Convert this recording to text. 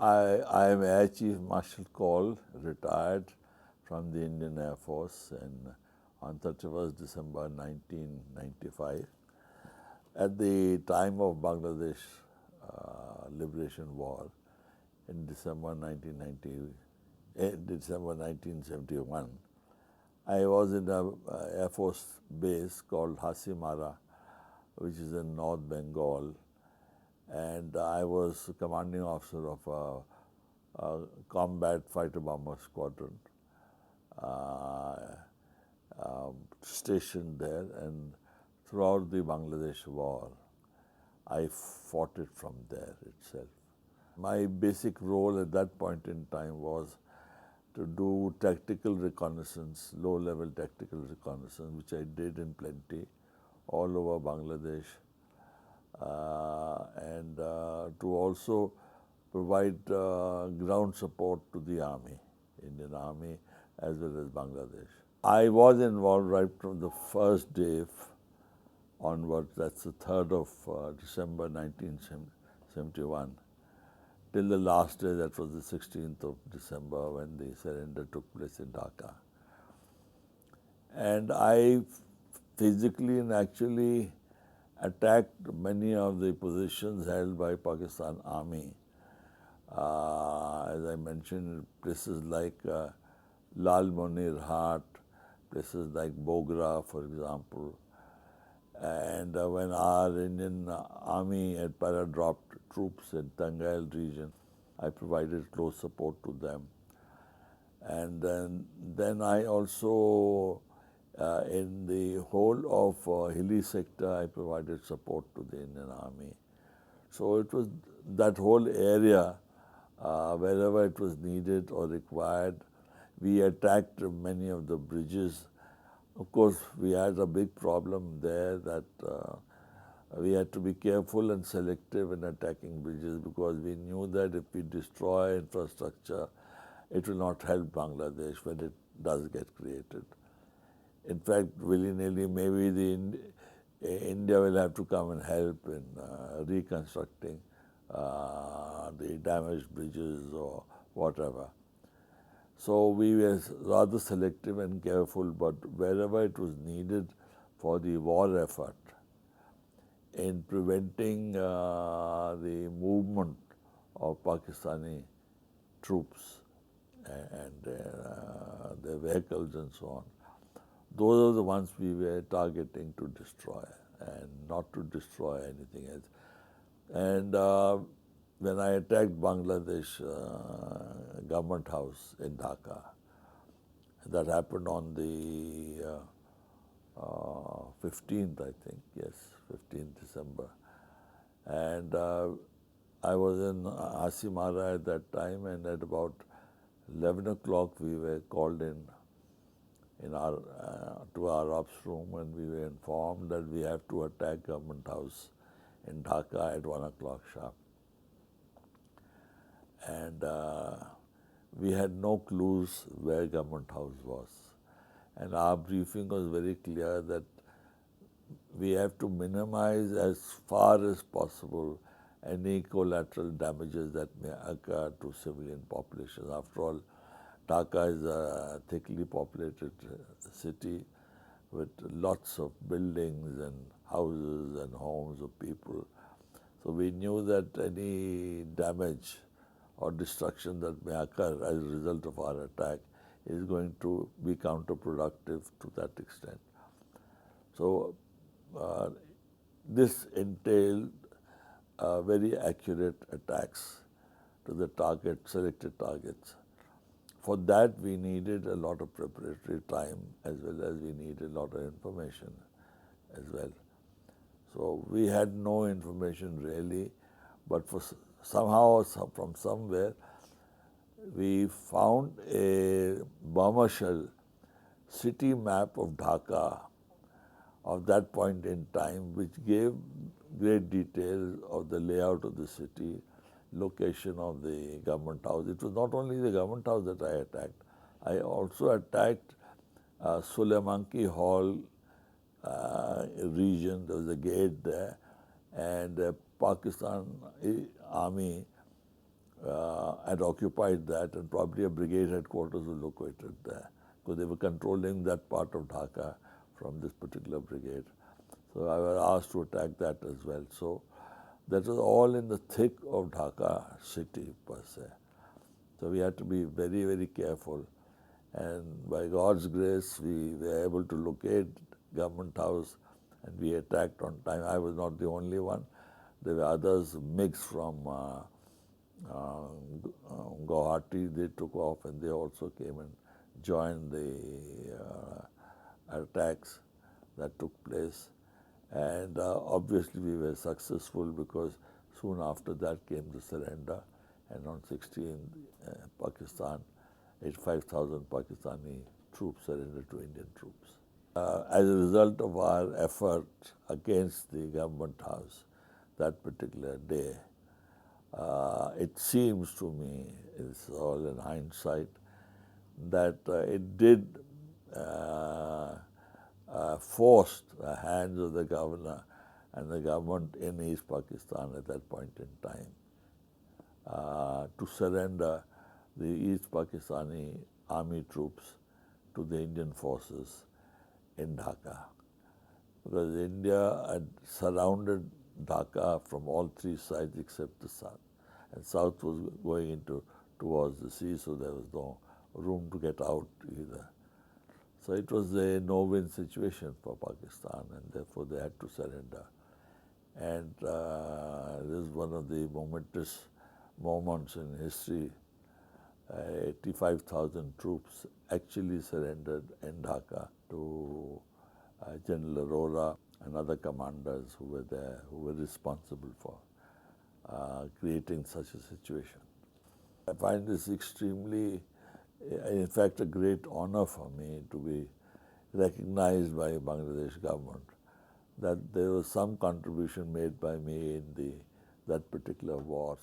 I am Air Chief Marshal Kaul, retired from the Indian Air Force on 31st December 1995. At the time of Bangladesh Liberation War in December 1971, I was in an Air Force base called Hasimara, which is in North Bengal, and I was commanding officer of a combat fighter bomber squadron stationed there, and throughout the Bangladesh war, I fought it from there itself. My basic role at that point in time was to do tactical reconnaissance, low-level tactical reconnaissance, which I did in plenty all over Bangladesh, and to also provide ground support to the army, Indian Army, as well as Bangladesh. I was involved right from the first day onwards, that's the 3rd of December 1971, till the last day, that was the 16th of December, when the surrender took place in Dhaka. And I physically and actually attacked many of the positions held by Pakistan Army. As I mentioned, places like Lal Monir Hat, places like Bogra, for example. And when our Indian Army had para-dropped troops in Tangail region, I provided close support to them. And then I also, in the whole of hilly sector, I provided support to the Indian Army. So it was that whole area, wherever it was needed or required, we attacked many of the bridges. Of course, we had a big problem there that we had to be careful and selective in attacking bridges, because we knew that if we destroy infrastructure, it will not help Bangladesh when it does get created. In fact, willy-nilly, maybe India will have to come and help in reconstructing the damaged bridges or whatever. So we were rather selective and careful, but wherever it was needed for the war effort, in preventing the movement of Pakistani troops and their vehicles and so on, those are the ones we were targeting to destroy, and not to destroy anything else. And when I attacked Bangladesh government house in Dhaka, that happened on the 15th, I think, yes, 15th December. And I was in Asimara at that time, and at about 11 o'clock we were called in our to our ops room, and we were informed that we have to attack government house in Dhaka at 1 o'clock sharp. And we had no clues where government house was. And our briefing was very clear that we have to minimize as far as possible any collateral damages that may occur to civilian population. After all, Dhaka is a thickly populated city with lots of buildings and houses and homes of people. So we knew that any damage or destruction that may occur as a result of our attack is going to be counterproductive to that extent. So this entailed very accurate attacks to the selected targets. For that, we needed a lot of preparatory time, as well as we needed a lot of information as well. So we had no information really, but somehow, from somewhere, we found a bomber shell city map of Dhaka of that point in time, which gave great details of the layout of the city, location of the government house. It was not only the government house that I attacked. I also attacked Suleimanki Hall region. There was a gate there, and Pakistan Army had occupied that, and probably a brigade headquarters was located there, because they were controlling that part of Dhaka from this particular brigade. So I was asked to attack that as well. So that was all in the thick of Dhaka city per se. So we had to be very, very careful. And by God's grace, we were able to locate Government House, and we attacked on time. I was not the only one. There were others mixed from Guwahati. They took off, and they also came and joined the attacks that took place. And obviously we were successful, because soon after that came the surrender, and on 16th Pakistan, 85,000 Pakistani troops surrendered to Indian troops. As a result of our effort against the Government House that particular day, it seems to me, it's all in hindsight, that it did forced the hands of the governor and the government in East Pakistan at that point in time to surrender the East Pakistani army troops to the Indian forces in Dhaka. Because India had surrounded Dhaka from all three sides except the south. And south was going towards the sea, so there was no room to get out either. So it was a no-win situation for Pakistan, and therefore they had to surrender. And this is one of the momentous moments in history. 85,000 troops actually surrendered in Dhaka to General Arora and other commanders who were there, who were responsible for creating such a situation. I find this extremely, in fact, a great honor for me to be recognized by Bangladesh government that there was some contribution made by me in that particular war.